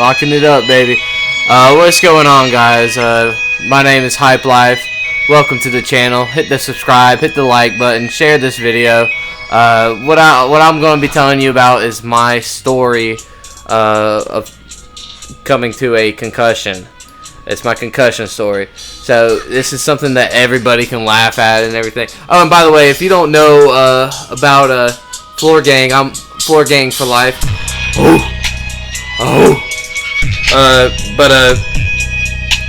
Locking it up, baby. What's going on, guys? My name is Hype Life. Welcome to the channel. Hit the subscribe, hit the like button, share this video. What I'm going to be telling you about is my story of coming to a concussion. It's my concussion story. So this is something that everybody can laugh at and everything. Oh, and by the way, if you don't know about Floor Gang, I'm Floor Gang for life.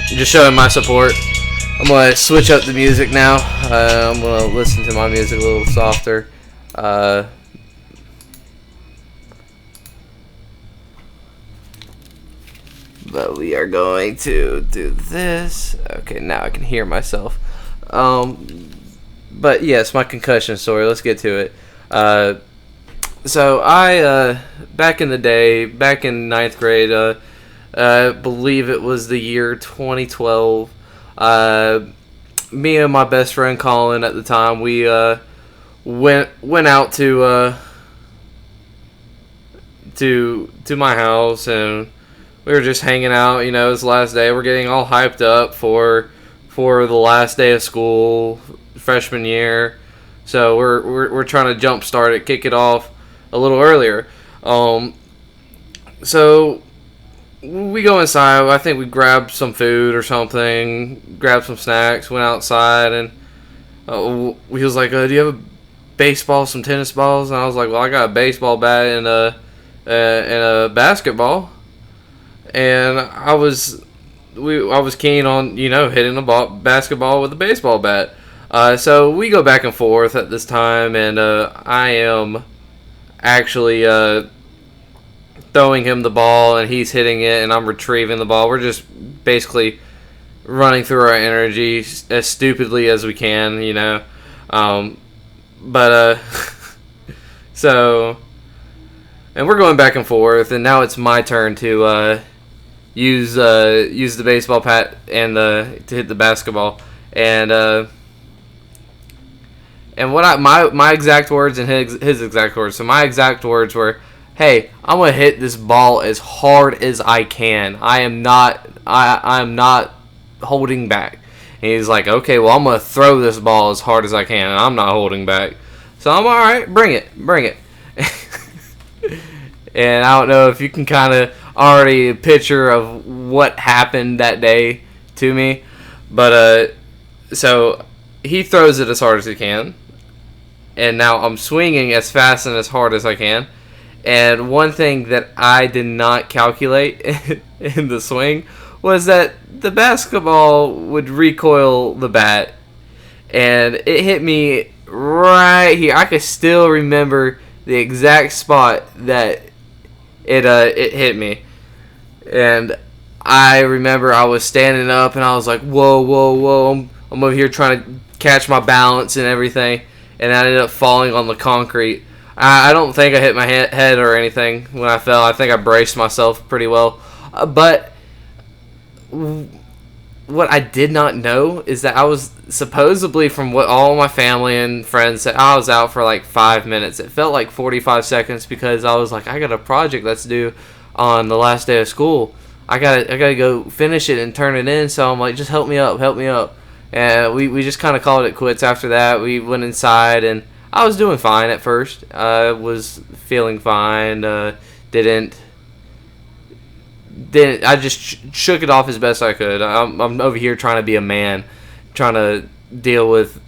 Just showing my support. I'm gonna switch up the music now. I'm gonna listen to my music a little softer. But we are going to do this. Okay, now I can hear myself. But yes, my concussion story. Let's get to it. So I, back in the day, back in 9th grade, I believe it was the year 2012. Me and my best friend Colin at the time, we went out to my house, and we were just hanging out. You know, it was the last day. We're getting all hyped up for the last day of school, freshman year. So we're trying to jumpstart it, kick it off a little earlier. So we go inside. I think we grabbed some food or something, grabbed some snacks, went outside, and he was like, "Do you have a baseball, some tennis balls?" And I was like, "Well, I got a baseball bat and a basketball." And I was keen on, you know, hitting a basketball with a baseball bat. So we go back and forth at this time, and I am actually throwing him the ball, and he's hitting it, and I'm retrieving the ball. We're just basically running through our energy as stupidly as we can, you know. So, and we're going back and forth, and now it's my turn to use the baseball bat and to hit the basketball, and what my exact words and his exact words. So my exact words were, "Hey, I'm gonna hit this ball as hard as I can. I am not holding back." And he's like, "Okay, well, I'm gonna throw this ball as hard as I can, and I'm not holding back." So I'm all right. Bring it. And I don't know if you can kind of already picture of what happened that day to me, but so he throws it as hard as he can, and now I'm swinging as fast and as hard as I can. And one thing that I did not calculate in the swing was that the basketball would recoil the bat, and it hit me right here. I could still remember the exact spot that it hit me, and I remember I was standing up, and I was like, whoa, I'm over here trying to catch my balance and everything, and I ended up falling on the concrete. I don't think I hit my head or anything when I fell. I think I braced myself pretty well, but what I did not know is that I was supposedly, from what all my family and friends said, I was out for like 5 minutes. It felt like 45 seconds because I was like, I got a project that's due on the last day of school. I gotta go finish it and turn it in. So I'm like, just help me up. And we just kind of called it quits after that. We went inside, and I was doing fine at first. I was feeling fine. I just shook it off as best I could. I'm over here trying to be a man, trying to deal with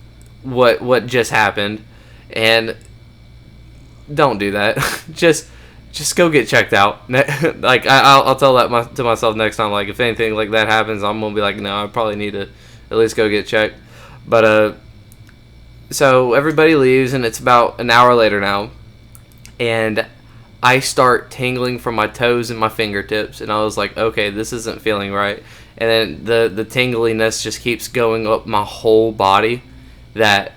what just happened, and don't do that. just go get checked out. Like I'll tell that to myself next time. Like if anything like that happens, I'm gonna be like, no, I probably need to at least go get checked. But so everybody leaves, and it's about an hour later now, and I start tingling from my toes and my fingertips, and I was like, okay, this isn't feeling right. And then the tingliness just keeps going up my whole body, that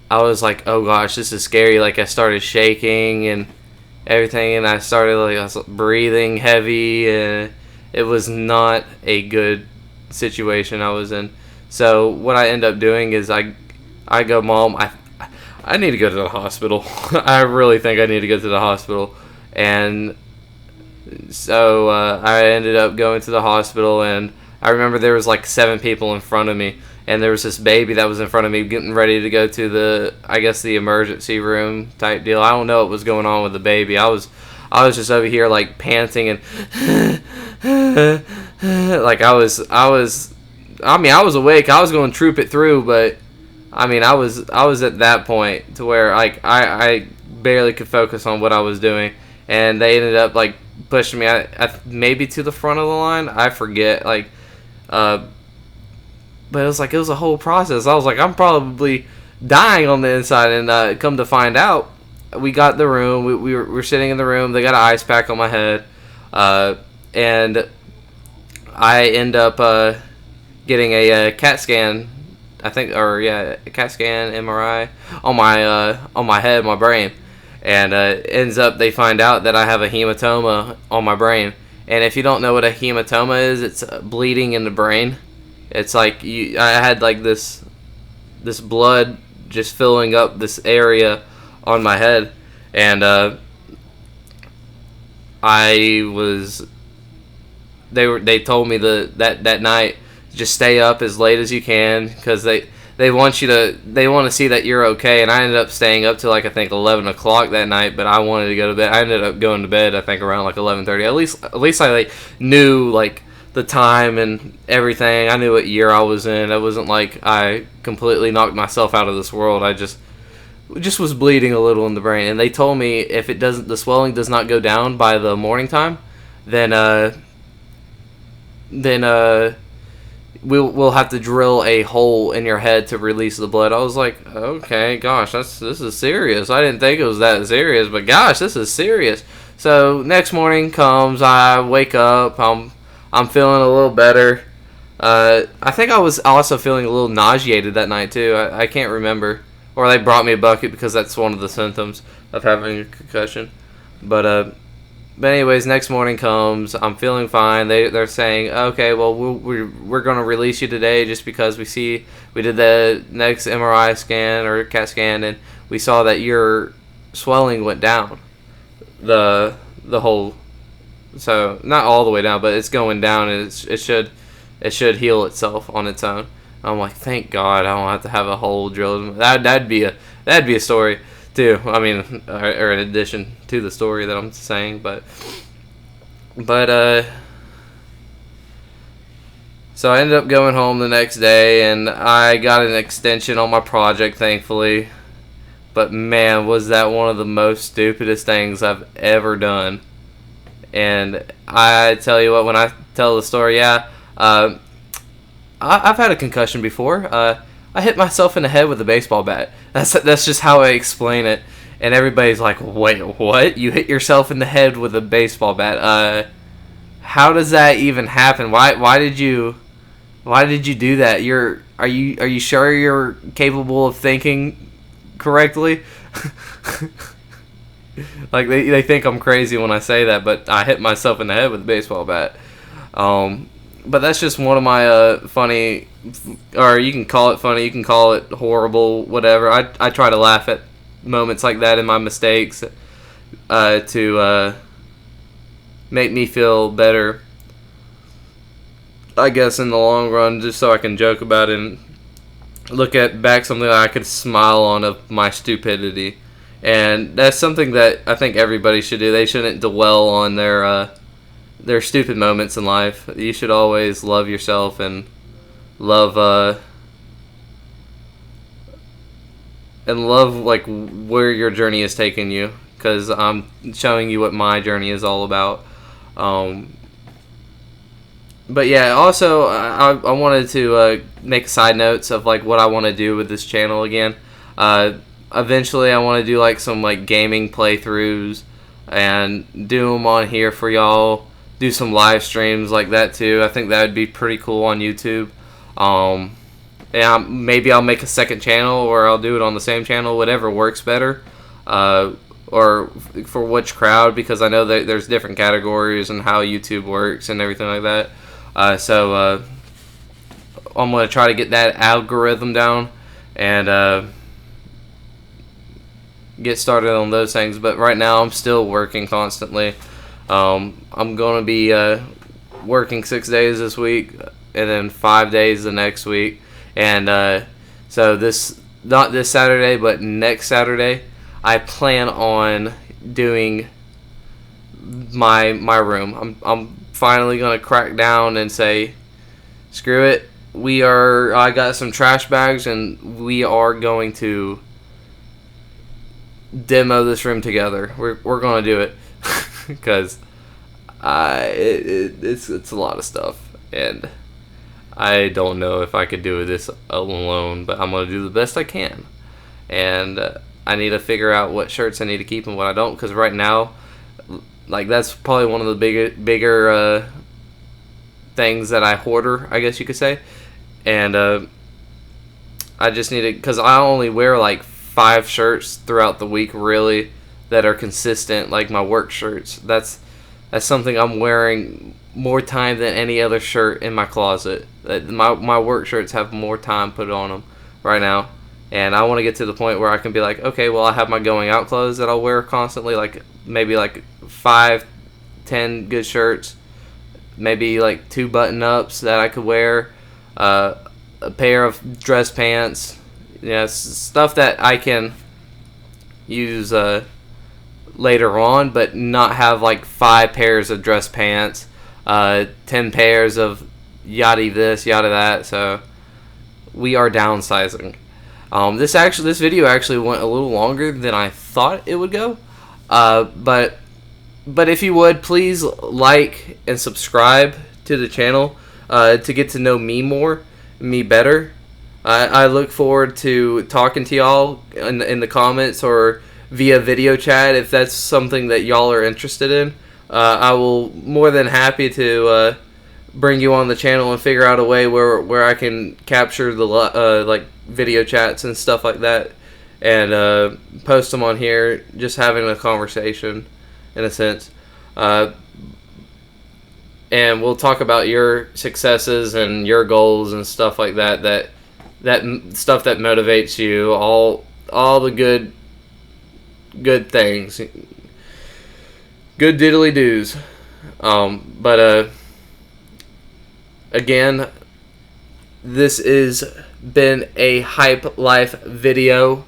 I was like, oh gosh, this is scary. Like I started shaking and everything, and I was breathing heavy, and it was not a good situation I was in. So what I end up doing is I go, Mom, I need to go to the hospital. I really think I need to go to the hospital. And So I ended up going to the hospital, and I remember there was like 7 people in front of me, and there was this baby that was in front of me getting ready to go to the emergency room type deal. I don't know what was going on with the baby. I was just over here like panting and like I was awake. I was going to troop it through, but I mean, I was at that point to where like I barely could focus on what I was doing, and they ended up like pushing me maybe to the front of the line. I forget, like, but it was a whole process. I was like, I'm probably dying on the inside, and come to find out, we got the room. We were sitting in the room. They got an ice pack on my head, and I end up getting a CAT scan. I think, or yeah, a CAT scan, MRI on my head, my brain, and ends up they find out that I have a hematoma on my brain. And if you don't know what a hematoma is, it's bleeding in the brain. It's like I had like this blood just filling up this area on my head, and they told me that night, just stay up as late as you can, because they want to see that you're okay. And I ended up staying up till like I think 11 o'clock that night, but I wanted to go to bed. I ended up going to bed I think around like 11:30. At least I like knew like the time and everything. I knew what year I was in. It wasn't like I completely knocked myself out of this world. I just was bleeding a little in the brain, and they told me if the swelling does not go down by the morning time, then we'll have to drill a hole in your head to release the blood. I was like, okay, gosh, this is serious. I didn't think it was that serious, but gosh, this is serious. So next morning comes, I wake up, I'm feeling a little better. I think I was also feeling a little nauseated that night too. I can't remember. Or they brought me a bucket because that's one of the symptoms of having a concussion. But anyways, next morning comes, I'm feeling fine. They're saying, okay, well we're going to release you today just because we did the next MRI scan or CAT scan, and we saw that your swelling went down. The whole, so not all the way down, but it's going down, and it should heal itself on its own. I'm like, thank God, I don't have to have a hole drilled. That'd be a story too. I mean, or in addition to the story that I'm saying, but so I ended up going home the next day, and I got an extension on my project, thankfully. But man, was that one of the most stupidest things I've ever done. And I tell you what, when I tell the story, yeah. I've had a concussion before. I hit myself in the head with a baseball bat. That's just how I explain it. And everybody's like, wait, what? You hit yourself in the head with a baseball bat? How does that even happen? Why did you do that? Are you sure you're capable of thinking correctly? Like they think I'm crazy when I say that, but I hit myself in the head with a baseball bat. But that's just one of my funny, or you can call it funny, you can call it horrible, whatever. I try to laugh at moments like that and my mistakes to make me feel better, I guess, in the long run, just so I can joke about it and look at back something that I could smile on of my stupidity. And that's something that I think everybody should do. They shouldn't dwell on their stupid moments in life. You should always love yourself and love like where your journey is taking you, because I'm showing you what my journey is all about. But yeah, also I wanted to make side notes of like what I want to do with this channel again. Eventually I want to do like some like gaming playthroughs and do them on here for y'all. Do some live streams like that too. I think that would be pretty cool on YouTube. Yeah, maybe I'll make a second channel, or I'll do it on the same channel, whatever works better, or for which crowd, because I know that there's different categories and how YouTube works and everything like that. So I'm going to try to get that algorithm down and get started on those things. But right now I'm still working constantly. I'm going to be working 6 days this week and then 5 days the next week. And so not this Saturday, but next Saturday, I plan on doing my room. I'm finally going to crack down and say, screw it. I got some trash bags, and we are going to demo this room together. We're going to do it because it's a lot of stuff, and I don't know if I could do this alone, but I'm going to do the best I can. And I need to figure out what shirts I need to keep and what I don't, because right now, like, that's probably one of the bigger things that I hoarder, I guess you could say. And I just need to, because I only wear like 5 shirts throughout the week, really, that are consistent, like my work shirts. That's something I'm wearing more time than any other shirt in my closet. My work shirts have more time put on them right now. And I want to get to the point where I can be like, okay, well, I have my going out clothes that I'll wear constantly, like maybe like 5, 10 good shirts, maybe like 2 button-ups that I could wear, a pair of dress pants, stuff that I can use later on, but not have like 5 pairs of dress pants, 10 pairs of yada this, yada that. So we are downsizing. This video actually went a little longer than I thought it would go, but if you would, please like and subscribe to the channel to get to know me better. I look forward to talking to y'all in the comments or via video chat if that's something that y'all are interested in. I will more than happy to bring you on the channel and figure out a way where I can capture the like video chats and stuff like that, and post them on here, just having a conversation in a sense. And we'll talk about your successes and your goals and stuff like that stuff that motivates you, all the good things, good diddly doos. But again, this has been a Hype Life video.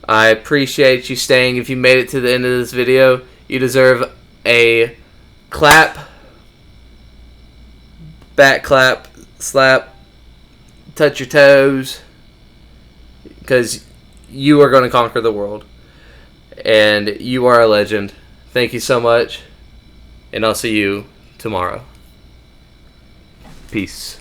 I appreciate you staying. If you made it to the end of this video, you deserve a clap, back clap, slap, touch your toes, because you are going to conquer the world, and you are a legend. Thank you so much, and I'll see you tomorrow. Peace.